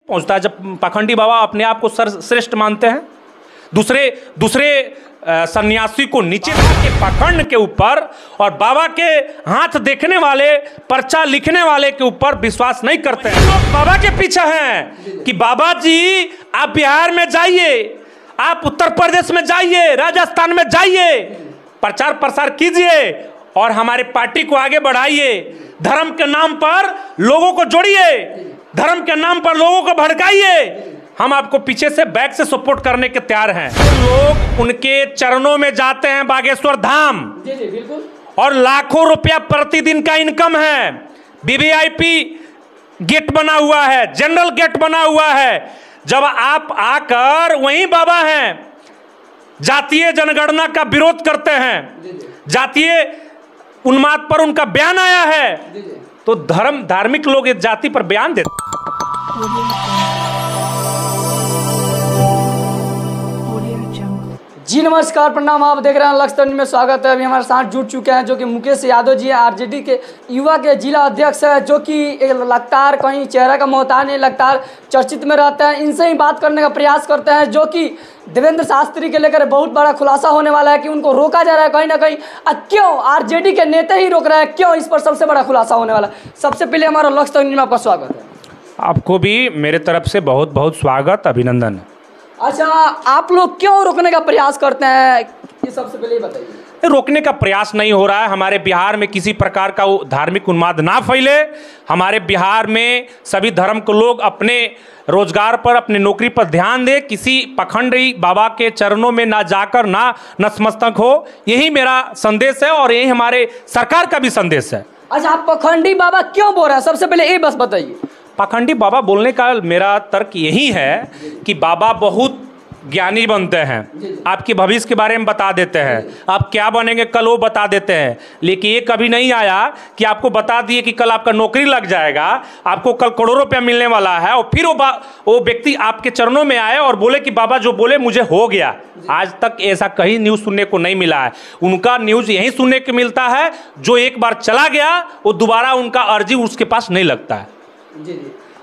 पहुंचता है जब पाखंडी बाबा अपने आप को सर्वश्रेष्ठ मानते हैं। दूसरे सन्यासी को नीचे के पाखंड के ऊपर और बाबा के हाथ देखने वाले, पर्चा लिखने वाले के ऊपर विश्वास नहीं करते हैं। लोग बाबा के पीछे हैं कि बाबा जी आप बिहार में जाइए, आप उत्तर प्रदेश में जाइए, राजस्थान में जाइए, प्रचार प्रसार कीजिए और हमारी पार्टी को आगे बढ़ाइए। धर्म के नाम पर लोगों को जोड़िए, धर्म के नाम पर लोगों को भड़काइए। हम आपको पीछे से बैक से सपोर्ट करने के तैयार हैं। लोग उनके चरणों में जाते हैं बागेश्वर धाम, बिल्कुल, और लाखों रुपया प्रतिदिन का इनकम है। वीवीआईपी गेट बना हुआ है, जनरल गेट बना हुआ है। जब आप आकर वहीं बाबा हैं, जातीय जनगणना का विरोध करते हैं, जातीय उन्माद पर उनका बयान आया है, तो धार्मिक लोग इस जाति पर बयान देते। जी नमस्कार, प्रणाम। आप देख रहे हैं लक्ष्य न्यूज़ में स्वागत है। अभी हमारे साथ जुड़ चुके हैं जो कि मुकेश यादव जी हैं, आरजेडी के युवा के जिला अध्यक्ष है, जो कि लगातार कहीं चेहरा का मोहताज नहीं, लगातार चर्चित में रहते हैं। इनसे ही बात करने का प्रयास करते हैं, जो कि देवेंद्र शास्त्री के लेकर बहुत बड़ा खुलासा होने वाला है कि उनको रोका जा रहा है कहीं ना कहीं। क्यों आरजेडी के नेता ही रोक रहे हैं, क्यों, इस पर सबसे बड़ा खुलासा होने वाला है। सबसे पहले हमारा लक्ष्य न्यूज़ में आपका स्वागत है। आपको भी मेरे तरफ से बहुत बहुत स्वागत, अभिनंदन। अच्छा, आप लोग क्यों रोकने का प्रयास करते हैं, ये सबसे पहले बताइए। रोकने का प्रयास नहीं हो रहा है। हमारे बिहार में किसी प्रकार का धार्मिक उन्माद ना फैले। हमारे बिहार में सभी धर्म के लोग अपने रोजगार पर, अपने नौकरी पर ध्यान दें, किसी पखंडी बाबा के चरणों में ना जाकर ना नतमस्तक हो। यही मेरा संदेश है और यही हमारे सरकार का भी संदेश है। अच्छा, आप पखंडी बाबा क्यों बोल रहे हैं, सबसे पहले ये बस बताइए। पाखंडी बाबा बोलने का मेरा तर्क यही है कि बाबा बहुत ज्ञानी बनते हैं, आपके भविष्य के बारे में बता देते हैं, आप क्या बनेंगे कल वो बता देते हैं। लेकिन ये कभी नहीं आया कि आपको बता दिए कि कल आपका नौकरी लग जाएगा, आपको कल करोड़ों रुपया मिलने वाला है, और फिर वो व्यक्ति आपके चरणों में आए और बोले कि बाबा जो बोले मुझे हो गया। आज तक ऐसा कहीं न्यूज़ सुनने को नहीं मिला है। उनका न्यूज़ यही सुनने को मिलता है, जो एक बार चला गया वो दोबारा उनका अर्जी उसके पास नहीं लगता है। जी।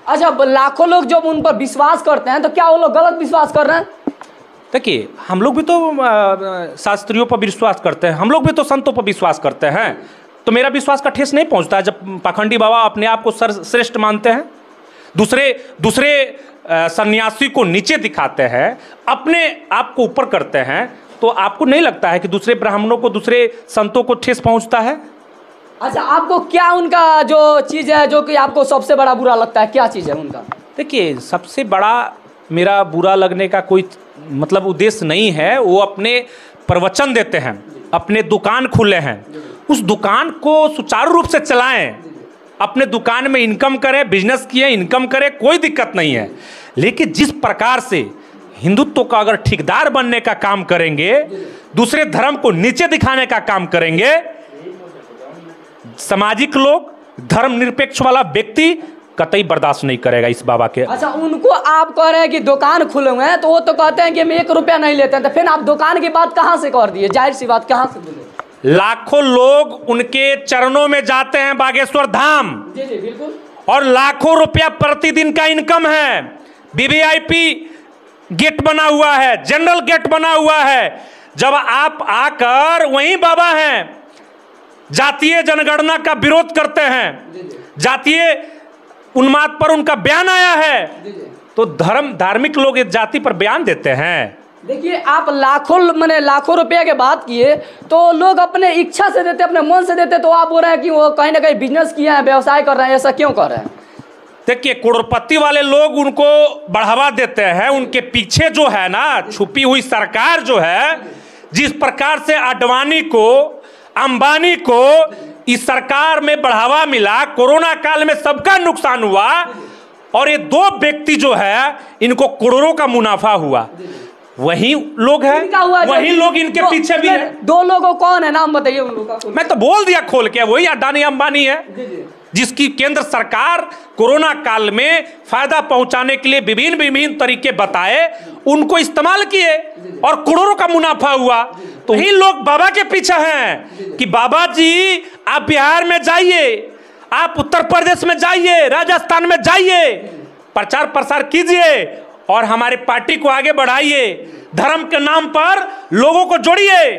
अच्छा, लाखों लोग जब उन पर विश्वास करते हैं तो क्या वो लोग गलत विश्वास कर रहे हैं? देखिए, हम लोग भी तो शास्त्रियों पर विश्वास करते हैं, हम लोग भी तो संतों पर विश्वास करते हैं, तो मेरा विश्वास का ठेस नहीं पहुंचता है जब पाखंडी बाबा अपने आप को सर्वश्रेष्ठ मानते हैं, दूसरे सन्यासी को नीचे दिखाते हैं, अपने आप को ऊपर करते हैं। तो आपको नहीं लगता है कि दूसरे ब्राह्मणों को, दूसरे संतों को ठेस पहुँचता है? अच्छा, आपको क्या उनका जो चीज़ है जो कि आपको सबसे बड़ा बुरा लगता है, क्या चीज़ है उनका? देखिए, सबसे बड़ा मेरा बुरा लगने का कोई मतलब उद्देश्य नहीं है। वो अपने प्रवचन देते हैं, अपने दुकान खुले हैं, उस दुकान को सुचारू रूप से चलाएं, अपने दुकान में इनकम करें, बिजनेस किए इनकम करें, कोई दिक्कत नहीं है। लेकिन जिस प्रकार से हिंदुत्व का अगर ठेकेदार बनने का काम करेंगे, दूसरे धर्म को नीचे दिखाने का काम करेंगे, सामाजिक लोग, धर्मनिरपेक्ष वाला व्यक्ति कतई बर्दाश्त नहीं करेगा इस बाबा के। अच्छा, उनको आप कह रहे हैं कि दुकान खुले हुए हैं, तो वो तो कहते हैं कि हम 1 रुपया नहीं लेते हैं, तो फिर आप दुकान की बात कहाँ से कर दिए? जाहिर सी बात, कहाँ से बोले? लाखों लोग उनके चरणों में जाते हैं बागेश्वर धाम, जी बिल्कुल, और लाखों रुपया प्रतिदिन का इनकम है। वीवीआईपी गेट बना हुआ है, जनरल गेट बना हुआ है। जब आप आकर वहीं बाबा हैं, जातीय जनगणना का विरोध करते हैं, जातीय उन्माद पर उनका बयान आया है, तो धार्मिक लोग इस जाति पर बयान देते हैं। देखिए, आप लाखों रुपया के बात किए, तो लोग अपने इच्छा से देते, अपने मन से देते, तो आप बोल रहे हैं कि वो कहीं ना कहीं बिजनेस किए हैं, व्यवसाय कर रहे हैं, ऐसा क्यों कर रहे हैं? देखिए, करोड़पति वाले लोग उनको बढ़ावा देते हैं। उनके पीछे जो है ना छुपी हुई सरकार जो है, जिस प्रकार से आडवाणी को, अंबानी को इस सरकार में बढ़ावा मिला, कोरोना काल में सबका नुकसान हुआ, और ये 2 व्यक्ति जो है इनको करोड़ों का मुनाफा हुआ। वही लोग हैं, वही लोग इनके पीछे भी हैं। 2 लोगों कौन है, नाम बताइए उन लोगों का। मैं तो बोल दिया खोल के, वही अडानी अंबानी है, जिसकी केंद्र सरकार कोरोना काल में फायदा पहुंचाने के लिए विभिन्न तरीके बताए, उनको इस्तेमाल किए और करोड़ों का मुनाफा हुआ। तो ही लोग बाबा के पीछे हैं कि बाबा जी आप बिहार में जाइए, आप उत्तर प्रदेश में जाइए, राजस्थान में जाइए, प्रचार प्रसार कीजिए और हमारे पार्टी को आगे बढ़ाइए। धर्म के नाम पर लोगों को जोड़िए,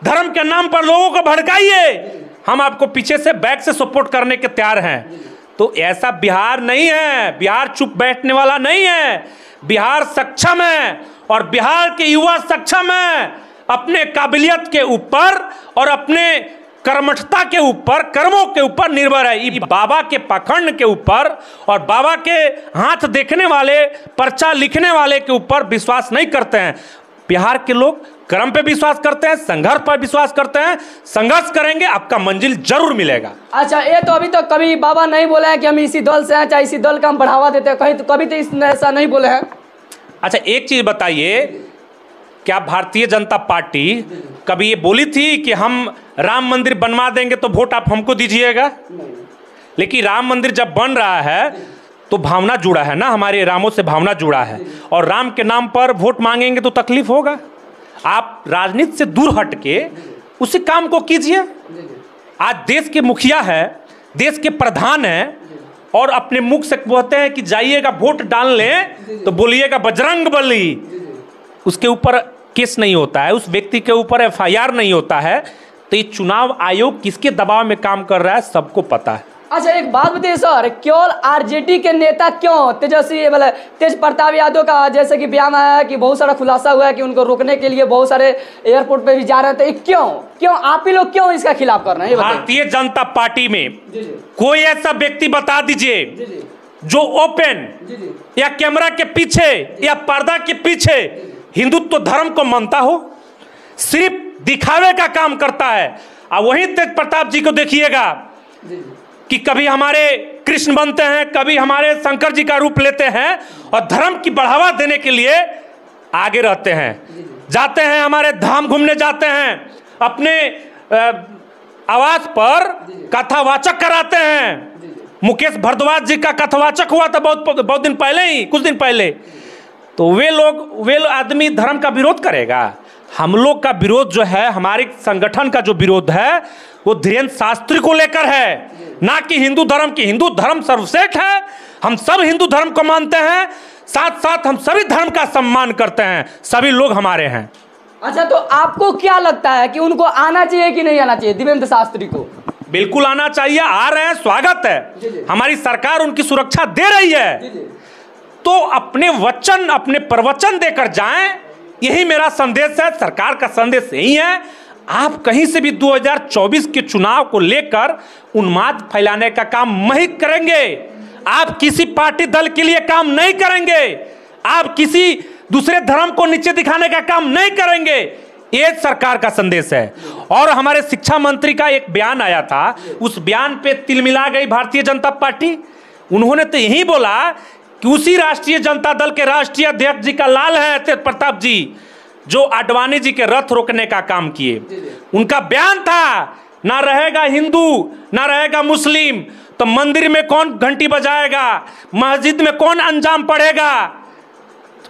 धर्म के नाम पर लोगों को भड़काइए। हम आपको पीछे से बैक से सपोर्ट करने के तैयार हैं। तो ऐसा बिहार नहीं है, बिहार चुप बैठने वाला नहीं है। बिहार सक्षम है और बिहार के युवा सक्षम है। अपने काबिलियत के ऊपर और अपने कर्मठता के ऊपर, कर्मों के ऊपर निर्भर है। ये बाबा के पाखंड के ऊपर और बाबा के हाथ देखने वाले, पर्चा लिखने वाले के ऊपर विश्वास नहीं करते हैं। बिहार के लोग कर्म पे विश्वास करते हैं, संघर्ष पर विश्वास करते हैं। संघर्ष करेंगे, आपका मंजिल जरूर मिलेगा। अच्छा, ये तो अभी तक कभी बाबा नहीं बोले हैं कि हम इसी दल से हैं, चाहे इसी दल का हम बढ़ावा देते हैं, कहीं तो कभी तो ऐसा नहीं बोले हैं। अच्छा, एक चीज बताइए, क्या भारतीय जनता पार्टी कभी ये बोली थी कि हम राम मंदिर बनवा देंगे तो वोट आप हमको दीजिएगा? लेकिन राम मंदिर जब बन रहा है तो भावना जुड़ा है ना, हमारे रामों से भावना जुड़ा है, और राम के नाम पर वोट मांगेंगे तो तकलीफ होगा। आप राजनीति से दूर हट के उसी काम को कीजिए। आज देश के मुखिया है, देश के प्रधान है, और अपने मुख से बोलते हैं कि जाइएगा वोट डालने तो बोलिएगा बजरंग बली। उसके ऊपर केस नहीं होता है, उस व्यक्ति के ऊपर FIR नहीं होता है। तो ये चुनाव आयोग किसके दबाव में काम कर रहा है सबको पता है। अच्छा, एक बात बताइए सर, केवल RJD के नेता क्यों तेजस्वी मतलब तेज प्रताप यादव का जैसे कि बयान आया है कि बहुत सारा खुलासा हुआ है कि उनको रोकने के लिए बहुत सारे एयरपोर्ट पे भी जा रहे हैं, तो क्यों आप ही लोग क्यों इसका खिलाफ कर रहे हैं? भारतीय जनता पार्टी में कोई ऐसा व्यक्ति बता दीजिए जो ओपन या कैमरा के पीछे या पर्दा के पीछे हिंदुत्व धर्म को मानता हो, सिर्फ दिखावे का काम करता है। और वहीं तेज प्रताप जी को देखिएगा कि कभी हमारे कृष्ण बनते हैं, कभी हमारे शंकर जी का रूप लेते हैं और धर्म की बढ़ावा देने के लिए आगे रहते हैं। जाते हैं, हमारे धाम घूमने जाते हैं, अपने आवास पर कथावाचक कराते हैं। मुकेश भारद्वाज जी का कथावाचक हुआ था बहुत दिन पहले ही, कुछ दिन पहले। तो वे आदमी धर्म का विरोध करेगा? हम लोग का विरोध जो है, हमारे संगठन का जो विरोध है वो धीरेन्द्र शास्त्री को लेकर है, ना कि हिंदू धर्म की। हिंदू धर्म सर्वश्रेष्ठ है, हम सब हिंदू धर्म को मानते हैं, साथ साथ हम सभी धर्म का सम्मान करते हैं, सभी लोग हमारे हैं। अच्छा, तो आपको क्या लगता है कि उनको आना चाहिए कि नहीं आना चाहिए धीरेन्द्र शास्त्री को? बिल्कुल आना चाहिए, आ रहे हैं, स्वागत है। हमारी सरकार उनकी सुरक्षा दे रही है, तो अपने वचन, अपने प्रवचन देकर जाएं, यही मेरा संदेश है। सरकार का संदेश यही है। आप कहीं से भी 2024 के चुनाव को लेकर उन्माद फैलाने का काम नहीं करेंगे। आप किसी पार्टी दल के लिए काम नहीं करेंगे, आप किसी दूसरे धर्म को नीचे दिखाने का काम नहीं करेंगे। ये सरकार का संदेश है। और हमारे शिक्षा मंत्री का एक बयान आया था, उस बयान पे तिलमिला गई भारतीय जनता पार्टी। उन्होंने तो यही बोला कि उसी राष्ट्रीय जनता दल के राष्ट्रीय अध्यक्ष जी का लाल है तेज प्रताप जी, जो आडवाणी जी के रथ रोकने का काम किए। उनका बयान था, ना रहेगा हिंदू ना रहेगा मुस्लिम तो मंदिर में कौन घंटी बजाएगा, मस्जिद में कौन अंजाम पड़ेगा।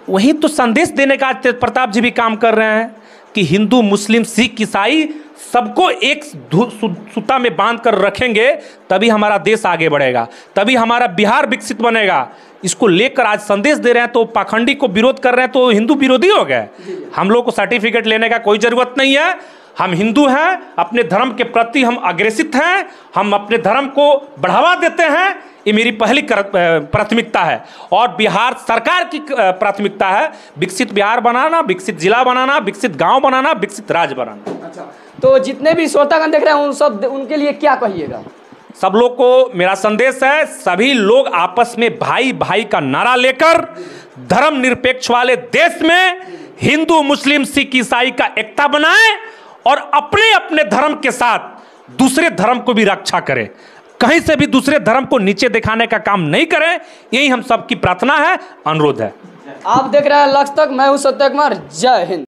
वही तो संदेश देने का तेज प्रताप जी भी काम कर रहे हैं कि हिंदू मुस्लिम सिख ईसाई सबको एक सूता में बांध कर रखेंगे, तभी हमारा देश आगे बढ़ेगा, तभी हमारा बिहार विकसित बनेगा। इसको लेकर आज संदेश दे रहे हैं, तो पाखंडी को विरोध कर रहे हैं, तो हिंदू विरोधी हो गए। हम लोग को सर्टिफिकेट लेने का कोई ज़रूरत नहीं है। हम हिंदू हैं, अपने धर्म के प्रति हम अग्रेसित हैं, हम अपने धर्म को बढ़ावा देते हैं। ये मेरी पहली प्राथमिकता है और बिहार सरकार की प्राथमिकता है। विकसित बिहार बनाना, विकसित जिला बनाना, विकसित गांव बनाना, विकसित राज्य बनाना। अच्छा, तो जितने भी श्रोतागण देख रहे हैं उनके लिए क्या कहिएगा? सब लोग को मेरा संदेश है, सभी लोग आपस में भाई भाई का नारा लेकर धर्म निरपेक्ष वाले देश में हिंदू मुस्लिम सिख ईसाई का एकता बनाएं और अपने अपने धर्म के साथ दूसरे धर्म को भी रक्षा करें। कहीं से भी दूसरे धर्म को नीचे दिखाने का काम नहीं करें। यही हम सबकी प्रार्थना है, अनुरोध है। आप देख रहे हैं लक्ष्य तक, मैं हूं सत्य कुमार। जय हिंद।